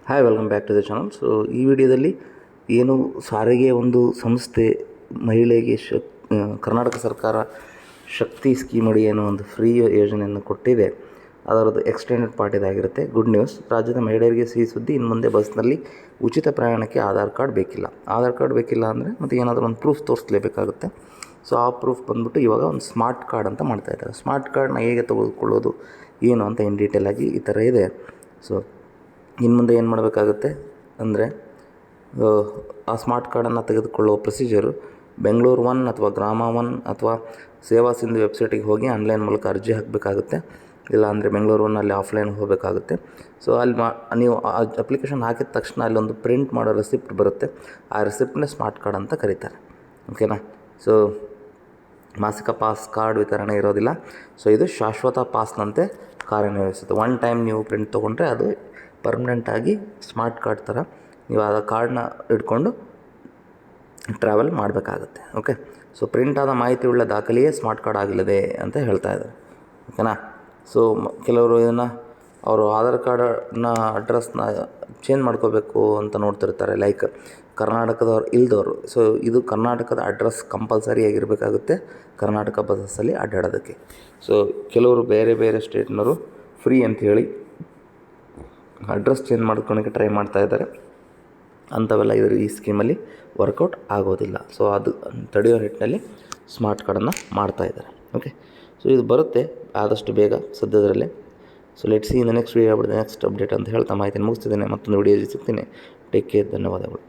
Hi, welcome back to the channel. So ಈ ವಿಡಿಯೋದಲ್ಲಿ ಏನು ಸಾರಿಗೆ ಒಂದು ಸಂಸ್ಥೆ ಮಹಿಳೆಗೆ ಕರ್ನಾಟಕ ಸರ್ಕಾರ ಶಕ್ತಿ ಸ್ಕೀಮ್ ಅಡಿ ಏನೋ ಒಂದು ಫ್ರೀ ಯೋಜನೆಯನ್ನು ಕೊಟ್ಟಿದೆ. ಅದರದ್ದು ಎಕ್ಸ್ಟೆಂಡೆಡ್ ಪಾರ್ಟ್ ಇದಾಗಿರುತ್ತೆ. Good news. ರಾಜ್ಯದ ಮಹಿಳೆಯರಿಗೆ ಸಿಹಿ ಸುದ್ದಿ. ಇನ್ನು ಮುಂದೆ ಬಸ್ನಲ್ಲಿ ಉಚಿತ ಪ್ರಯಾಣಕ್ಕೆ ಆಧಾರ್ ಕಾರ್ಡ್ ಬೇಕಿಲ್ಲ. ಆಧಾರ್ ಕಾರ್ಡ್ ಬೇಕಿಲ್ಲ ಅಂದರೆ ಮತ್ತು ಏನಾದರೂ ಒಂದು ಪ್ರೂಫ್ ತೋರಿಸಲೇಬೇಕಾಗುತ್ತೆ. ಸೊ ಆ ಪ್ರೂಫ್ ಬಂದುಬಿಟ್ಟು ಇವಾಗ ಒಂದು ಸ್ಮಾರ್ಟ್ ಕಾರ್ಡ್ ಅಂತ ಮಾಡ್ತಾಯಿದ್ದಾರೆ. ಸ್ಮಾರ್ಟ್ ಕಾರ್ಡ್ನ ಹೇಗೆ ತೆಗೆದುಕೊಳ್ಳೋದು ಏನು ಅಂತ ಇನ್ ಡೀಟೇಲಾಗಿ ಈ ಥರ ಇದೆ. ಸೊ ಇನ್ನು ಮುಂದೆ ಏನು ಮಾಡಬೇಕಾಗುತ್ತೆ ಅಂದರೆ, ಆ ಸ್ಮಾರ್ಟ್ ಕಾರ್ಡನ್ನು ತೆಗೆದುಕೊಳ್ಳುವ ಪ್ರೊಸೀಜರು ಬೆಂಗಳೂರು ಒನ್ ಅಥವಾ ಗ್ರಾಮ ಒನ್ ಅಥವಾ ಸೇವಾ ಸಿಂಧು ವೆಬ್ಸೈಟಿಗೆ ಹೋಗಿ ಆನ್ಲೈನ್ ಮೂಲಕ ಅರ್ಜಿ ಹಾಕಬೇಕಾಗುತ್ತೆ. ಇಲ್ಲಾಂದರೆ ಬೆಂಗಳೂರು ಒನ್ನಲ್ಲಿ ಆಫ್ಲೈನ್ ಹೋಗಬೇಕಾಗುತ್ತೆ. ಸೊ ಅಲ್ಲಿ ನೀವು ಆ ಅಪ್ಲಿಕೇಶನ್ ಹಾಕಿದ ತಕ್ಷಣ ಅಲ್ಲೊಂದು ಪ್ರಿಂಟ್ ಮಾಡೋ ರೆಸಿಪ್ಟ್ ಬರುತ್ತೆ. ಆ ರೆಸಿಪ್ಟನ್ನೇ ಸ್ಮಾರ್ಟ್ ಕಾರ್ಡ್ ಅಂತ ಕರೀತಾರೆ. ಓಕೆನಾ? ಸೊ ಮಾಸಿಕ ಪಾಸ್ ಕಾರ್ಡ್ ವಿತರಣೆ ಇರೋದಿಲ್ಲ. ಸೊ ಇದು ಶಾಶ್ವತ ಪಾಸ್ನಂತೆ ಕಾರ್ಯನಿರ್ವಹಿಸುತ್ತೆ. ಒನ್ ಟೈಮ್ ನೀವು ಪ್ರಿಂಟ್ ತೊಗೊಂಡ್ರೆ ಅದು ಪರ್ಮನೆಂಟಾಗಿ ಸ್ಮಾರ್ಟ್ ಕಾರ್ಡ್ ಥರ ನೀವು ಆ ಕಾರ್ಡ್ನ ಇಟ್ಕೊಂಡು ಟ್ರಾವೆಲ್ ಮಾಡಬೇಕಾಗತ್ತೆ. ಓಕೆ. ಸೊ ಪ್ರಿಂಟ್ ಆದ ಮಾಹಿತಿ ಉಳ್ಳ ದಾಖಲೆಯೇ ಸ್ಮಾರ್ಟ್ ಕಾರ್ಡ್ ಆಗಲಿದೆ ಅಂತ ಹೇಳ್ತಾ ಇದ್ದಾರೆ. ಓಕೆನಾ? ಸೊ ಕೆಲವರು ಇದನ್ನು ಅವರು ಆಧಾರ್ ಕಾರ್ಡನ್ನ ಅಡ್ರೆಸ್ನ ಚೇಂಜ್ ಮಾಡ್ಕೋಬೇಕು ಅಂತ ನೋಡ್ತಿರ್ತಾರೆ, ಲೈಕ್ ಕರ್ನಾಟಕದವ್ರು ಇಲ್ದವರು. ಸೊ ಇದು ಕರ್ನಾಟಕದ ಅಡ್ರೆಸ್ ಕಂಪಲ್ಸರಿ ಆಗಿರಬೇಕಾಗುತ್ತೆ ಕರ್ನಾಟಕ ಬಸ್ಸಲ್ಲಿ ಅಡ್ಡಾಡೋದಕ್ಕೆ. ಸೊ ಕೆಲವರು ಬೇರೆ ಬೇರೆ ಸ್ಟೇಟ್ನವರು ಫ್ರೀ ಅಂಥೇಳಿ ಅಡ್ರೆಸ್ ಚೇಂಜ್ ಮಾಡ್ಕೊಳಕ್ಕೆ ಟ್ರೈ ಮಾಡ್ತಾಯಿದ್ದಾರೆ. ಅಂಥವೆಲ್ಲ ಈ ಸ್ಕೀಮಲ್ಲಿ ವರ್ಕೌಟ್ ಆಗೋದಿಲ್ಲ. ಸೊ ಅದು ತಡೆಯೋ ನಿಟ್ಟಿನಲ್ಲಿ ಸ್ಮಾರ್ಟ್ ಕಾರ್ಡನ್ನು ಮಾಡ್ತಾಯಿದ್ದಾರೆ. ಓಕೆ. ಸೊ ಇದು ಬರುತ್ತೆ ಆದಷ್ಟು ಬೇಗ ಸದ್ಯದಲ್ಲೇ. So let's see in the next video, next update ಅಂತ ಹೇಳ್ತಾ ಮಾಹಿತಿಯನ್ನು ಮುಗಿಸ್ತಿದ್ದೇನೆ. ಮತ್ತೊಂದು ವಿಡಿಯೋದಲ್ಲಿ ಸಿಗ್ತೀನಿ. Take care. ಧನ್ಯವಾದಗಳು.